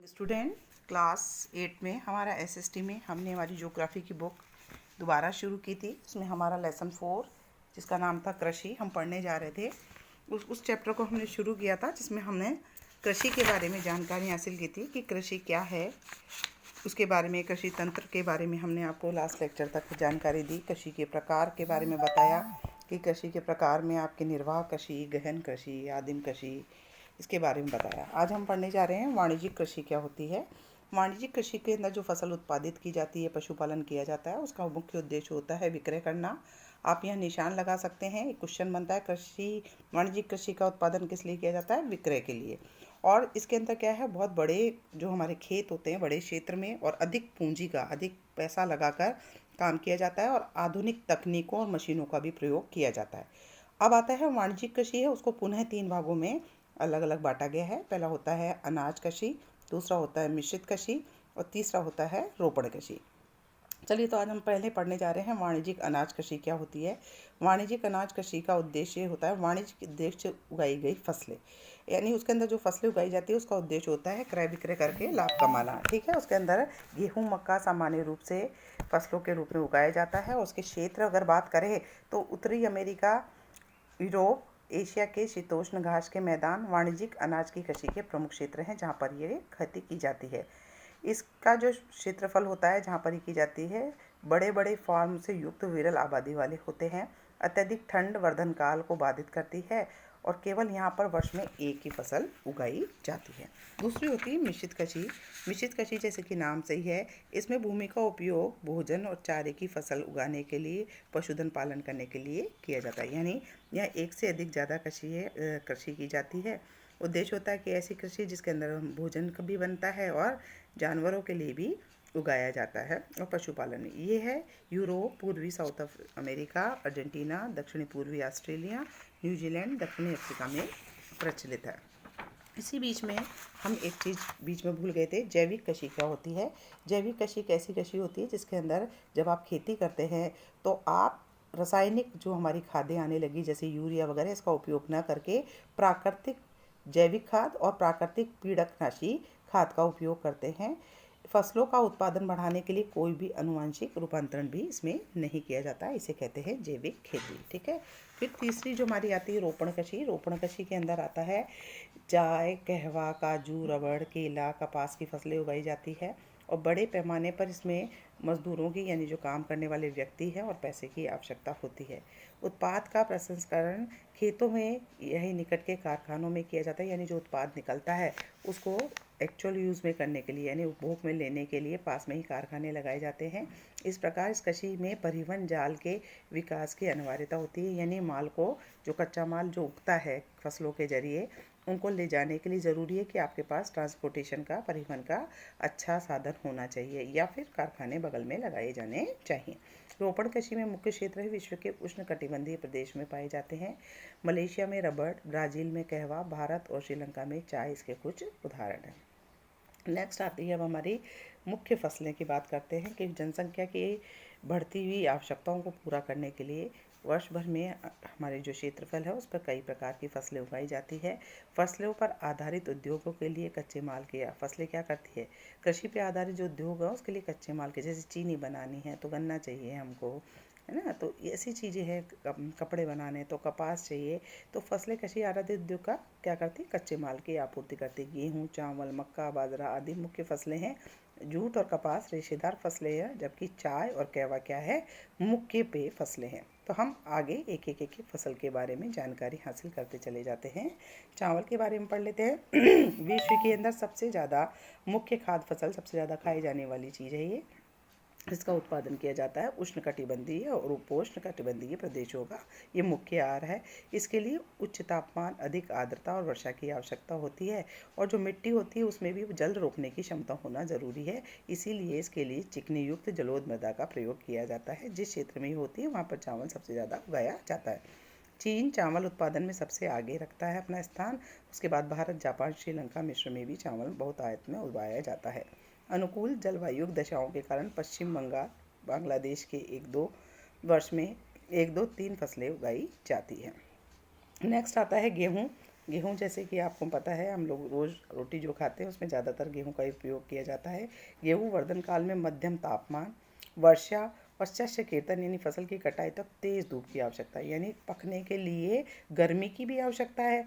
Student class 8 में हमारा SST में हमने हमारी ज्योग्राफी की बुक दोबारा शुरू की थी। उसमें हमारा लेसन 4 जिसका नाम था कृषि हम पढ़ने जा रहे थे। उस चैप्टर को हमने शुरू किया था जिसमें हमने कृषि के बारे में जानकारी हासिल की थी कि कृषि क्या है, उसके बारे में, कृषि तंत्र के बारे में हमने आपको लास्ट लेक्चर तक जानकारी दी। कृषि के प्रकार के बारे में बताया कि कृषि के प्रकार में आपके निर्वाह कृषि, गहन कृषि, आदिम कृषि, इसके बारे में बताया। आज हम पढ़ने जा रहे हैं वाणिज्यिक कृषि क्या होती है। वाणिज्यिक कृषि के अंदर जो फसल उत्पादित की जाती है, पशुपालन किया जाता है, उसका मुख्य उद्देश्य होता है विक्रय करना। आप यहाँ निशान लगा सकते हैं। एक क्वेश्चन बनता है, कृषि वाणिज्यिक कृषि का उत्पादन किस लिए किया जाता है? विक्रय के लिए। और इसके अंदर क्या है, बहुत बड़े जो हमारे खेत होते हैं, बड़े क्षेत्र में और अधिक पूंजी का, अधिक पैसा लगाकर काम किया जाता है और आधुनिक तकनीकों और मशीनों का भी प्रयोग किया जाता है। अब आता है वाणिज्यिक कृषि है, उसको पुनः 3 भागों में अलग अलग बांटा गया है। पहला होता है अनाज कृषि, दूसरा होता है मिश्रित कृषि और तीसरा होता है रोपण कृषि। चलिए, तो आज हम पहले पढ़ने जा रहे हैं वाणिज्यिक अनाज कृषि क्या होती है। वाणिज्यिक अनाज कृषि का उद्देश्य होता है वाणिज्यिक उद्देश्य से उगाई गई फसलें, यानी उसके अंदर जो फसलें उगाई जाती है उसका उद्देश्य होता है क्रय विक्रय करके लाभ कमाना। ठीक है, उसके अंदर गेहूं, मक्का सामान्य रूप से फसलों के रूप में उगाया जाता है। उसके क्षेत्र अगर बात करें तो उत्तरी अमेरिका, यूरोप, एशिया के शीतोष्ण घास के मैदान वाणिज्यिक अनाज की कृषि के प्रमुख क्षेत्र हैं जहाँ पर ये खेती की जाती है। इसका जो क्षेत्रफल होता है जहाँ पर ये की जाती है, बड़े बड़े फार्म से युक्त विरल आबादी वाले होते हैं। अत्यधिक ठंड वर्धन काल को बाधित करती है और केवल यहाँ पर वर्ष में एक ही फसल उगाई जाती है। दूसरी होती है मिश्रित कृषि। मिश्रित कृषि जैसे कि नाम से ही है, इसमें भूमि का उपयोग भोजन और चारे की फसल उगाने के लिए, पशुधन पालन करने के लिए किया जाता है। यानी यह एक से अधिक ज़्यादा कृषि की जाती है। उद्देश्य होता है कि ऐसी कृषि जिसके अंदर भोजन भी बनता है और जानवरों के लिए भी उगाया जाता है और पशुपालन। ये है यूरोप, पूर्वी साउथ अमेरिका, अर्जेंटीना, दक्षिणी पूर्वी ऑस्ट्रेलिया, न्यूजीलैंड, दक्षिणी अफ्रीका में प्रचलित है। इसी बीच में हम एक चीज़ बीच में भूल गए थे, जैविक कृषि क्या होती है। जैविक कृषि एक ऐसी कृषि होती है जिसके अंदर जब आप खेती करते हैं तो आप रासायनिक जो हमारी खादें आने लगी जैसे यूरिया वगैरह, इसका उपयोग न करके प्राकृतिक जैविक खाद और प्राकृतिक पीड़कनाशी खाद का उपयोग करते हैं। फसलों का उत्पादन बढ़ाने के लिए कोई भी आनुवंशिक रूपांतरण भी इसमें नहीं किया जाता है, इसे कहते हैं जैविक खेती। ठीक है, फिर तीसरी जो हमारी आती है रोपण कृषि। रोपण कृषि के अंदर आता है चाय, कहवा, काजू, रबड़, केला, कपास की फसलें उगाई जाती है और बड़े पैमाने पर इसमें मजदूरों की, यानी जो काम करने वाले व्यक्ति हैं, और पैसे की आवश्यकता होती है। उत्पाद का प्रसंस्करण खेतों में यही निकट के कारखानों में किया जाता है, यानी जो उत्पाद निकलता है उसको एक्चुअल यूज़ में करने के लिए, यानी उपभोग में लेने के लिए पास में ही कारखाने लगाए जाते हैं। इस प्रकार इस कृषि में परिवहन जाल के विकास की अनिवार्यता होती है, यानी माल को, जो कच्चा माल जो उगता है फसलों के जरिए, उनको ले जाने के लिए ज़रूरी है कि आपके पास ट्रांसपोर्टेशन का, परिवहन का अच्छा साधन होना चाहिए या फिर कारखाने बगल में लगाए जाने चाहिए। रोपण कृषि में मुख्य क्षेत्र है विश्व के उष्णकटिबंधीय प्रदेश में पाए जाते हैं। मलेशिया में रबड़, ब्राज़ील में कहवा, भारत और श्रीलंका में चाय इसके कुछ उदाहरण हैं। नेक्स्ट आती है अब हमारी मुख्य फसलें की बात करते हैं कि जनसंख्या की बढ़ती हुई आवश्यकताओं को पूरा करने के लिए वर्ष भर में हमारे जो क्षेत्रफल है उस पर कई प्रकार की फसलें उगाई जाती है। फसलों पर आधारित उद्योगों के लिए कच्चे माल के, फसलें क्या करती है, कृषि पे आधारित जो उद्योग है उसके लिए कच्चे माल के, जैसे चीनी बनानी है तो गन्ना चाहिए हमको, है ना, तो ऐसी चीज़ें हैं। कपड़े बनाने तो कपास चाहिए। तो फसलें कृषि आधारित उद्योग का क्या करती है, कच्चे माल की आपूर्ति करती है। गेहूँ, चावल, मक्का, बाजरा आदि मुख्य फसलें हैं। जूट और कपास रेशेदार फसलें हैं, जबकि चाय और कहवा क्या है, मुख्य पेय फसलें हैं। तो हम आगे एक एक फसल के बारे में जानकारी हासिल करते चले जाते हैं। चावल के बारे में पढ़ लेते हैं। विश्व के अंदर सबसे ज़्यादा मुख्य खाद्य फसल, सबसे ज़्यादा खाई जाने वाली चीज़ है ये। इसका उत्पादन किया जाता है उष्णकटिबंधीय और उपोष्णकटिबंधीय प्रदेशों का, ये मुख्य आहार है। इसके लिए उच्च तापमान, अधिक आर्द्रता और वर्षा की आवश्यकता होती है और जो मिट्टी होती है उसमें भी जल रोकने की क्षमता होना ज़रूरी है। इसीलिए इसके लिए चिकनी युक्त जलोढ़ मृदा का प्रयोग किया जाता है। जिस क्षेत्र में होती है वहाँ पर चावल सबसे ज़्यादा उगाया जाता है। चीन चावल उत्पादन में सबसे आगे रखता है अपना स्थान। उसके बाद भारत, जापान, श्रीलंका, मिस्र में भी चावल बहुत आयत में उगाया जाता है। अनुकूल जलवायु दशाओं के कारण पश्चिम बंगाल, बांग्लादेश के वर्ष में 1, 2, 3 फसलें उगाई जाती हैं। नेक्स्ट आता है गेहूँ। गेहूँ जैसे कि आपको पता है, हम लोग रोज़ रोटी जो खाते हैं उसमें ज़्यादातर गेहूँ का उपयोग किया जाता है। गेहूँ वर्धन काल में मध्यम तापमान, वर्षा और शस्य कीर्तन यानी फसल की कटाई तक तेज़ धूप की आवश्यकता है। यानी पकने के लिए गर्मी की भी आवश्यकता है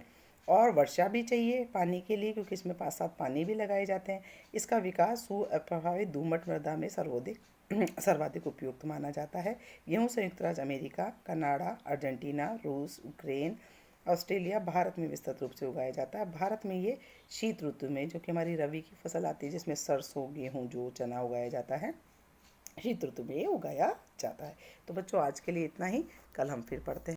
और वर्षा भी चाहिए पानी के लिए, क्योंकि इसमें 5-7 पानी भी लगाए जाते हैं। इसका विकास सुप्रभावित दोमट मृदा में सर्वाधिक उपयुक्त माना जाता है। गेहूँ संयुक्त राज्य अमेरिका, कनाडा, अर्जेंटीना, रूस, यूक्रेन, ऑस्ट्रेलिया, भारत में विस्तृत रूप से उगाया जाता है। भारत में ये शीत ऋतु में, जो कि हमारी रबी की फसल आती है जिसमें सरसों, गेहूँ, जौ, चना उगाया जाता है, शीत ऋतु में ये उगाया जाता है। तो बच्चों, आज के लिए इतना ही। कल हम फिर पढ़ते हैं।